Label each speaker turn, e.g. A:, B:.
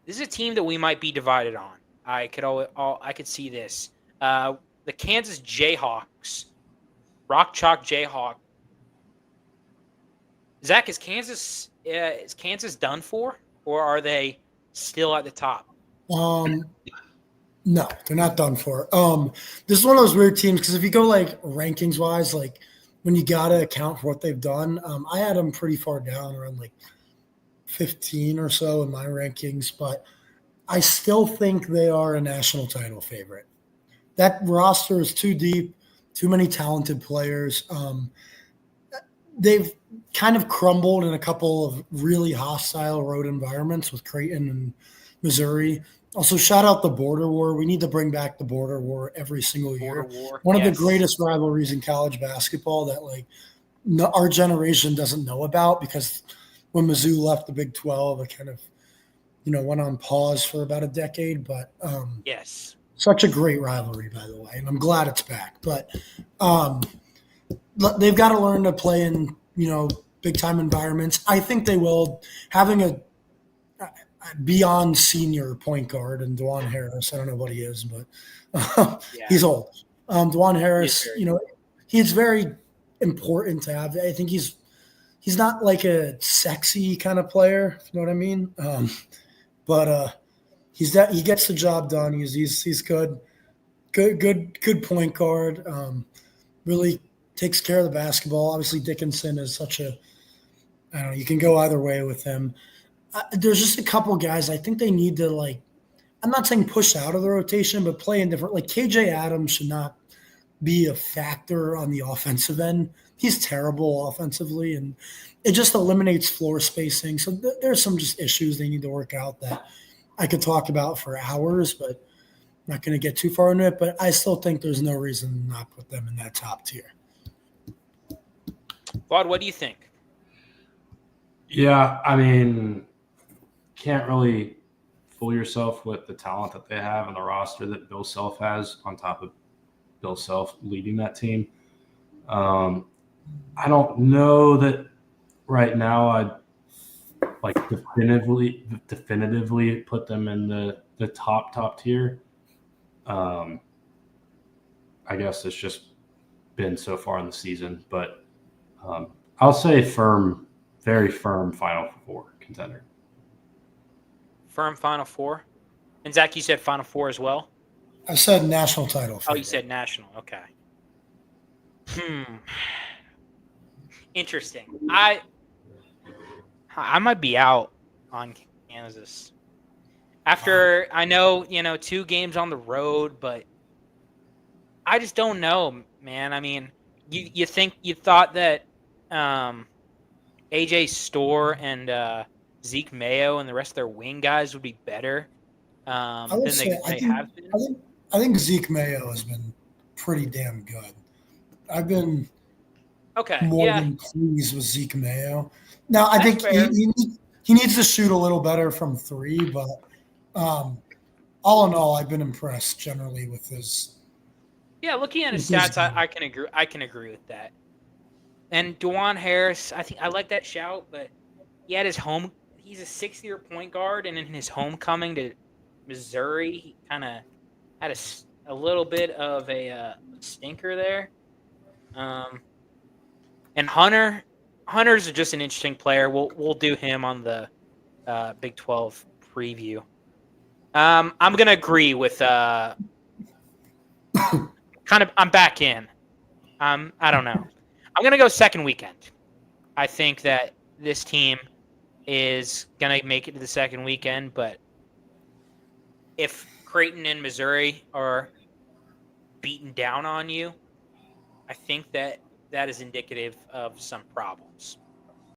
A: This is a team that we might be divided on. I could see this. The Kansas Jayhawks, Rock Chalk Jayhawk. Zach, is Kansas done for, or are they still at the top?
B: Um, no, they're not done for. This is one of those weird teams because if you go like rankings wise, like when you gotta account for what they've done, I had them pretty far down, around like 15 or so in my rankings, but I still think they are a national title favorite. That roster is too deep, too many talented players. They've kind of crumbled in a couple of really hostile road environments with Creighton and Missouri. Also, shout out the border war. We need to bring back the border war every single
A: Border
B: year.
A: war.
B: One of the
A: Yes.
B: greatest rivalries in college basketball that like no, our generation doesn't know about because when Mizzou left the Big 12, it kind of went on pause for about a decade. But
A: Yes.
B: such a great rivalry, by the way, and I'm glad it's back. But um, they've got to learn to play in big time environments. I think they will. Having a beyond senior point guard and Dajuan Harris. I don't know what he is, but
A: Yeah.
B: he's old. Dajuan
A: He is
B: Harris,
A: very good.
B: he's very important to have. I think he's not like a sexy kind of player, if you know what I mean. But he gets the job done. He's good point guard. Really takes care of the basketball. Obviously, Dickinson is such a I don't know. You can go either way with him. There's just a couple guys I think they need to like. I'm not saying push out of the rotation, but play in different. Like KJ Adams should not be a factor on the offensive end. He's terrible offensively, and it just eliminates floor spacing. So there's some just issues they need to work out that I could talk about for hours, but I'm not going to get too far into it. But I still think there's no reason to not put them in that top tier.
A: Vlad, what do you think?
C: Yeah, I mean, can't really fool yourself with the talent that they have and the roster that Bill Self has on top of Bill Self leading that team. I don't know that right now I'd like definitively put them in the top tier. I guess it's just been so far in the season, but I'll say very firm Final Four contender.
A: Firm Final Four? And Zach, you said Final Four as well?
B: I said national title.
A: Oh, you said national. Okay. Interesting. I might be out on Kansas. After I know, 2 games on the road, but I just don't know, man. I mean, you thought that AJ Storr and Zeke Mayo and the rest of their wing guys would be better than they have been.
B: I think Zeke Mayo has been pretty damn good. I've been more than pleased with Zeke Mayo. Now I think he needs to shoot a little better from 3, but all in all, I've been impressed generally with his.
A: Yeah, looking at his stats, I can agree. I can agree with that. And Dajuan Harris, I think I like that shout, but he had he's a 6th-year point guard, and in his homecoming to Missouri, he kind of had a little bit of a stinker there. And Hunter's just an interesting player. We'll do him on the Big 12 preview. I'm gonna agree with I'm back in. I don't know. I'm going to go second weekend. I think that this team is going to make it to the second weekend, but if Creighton and Missouri are beaten down on you, I think that is indicative of some problems.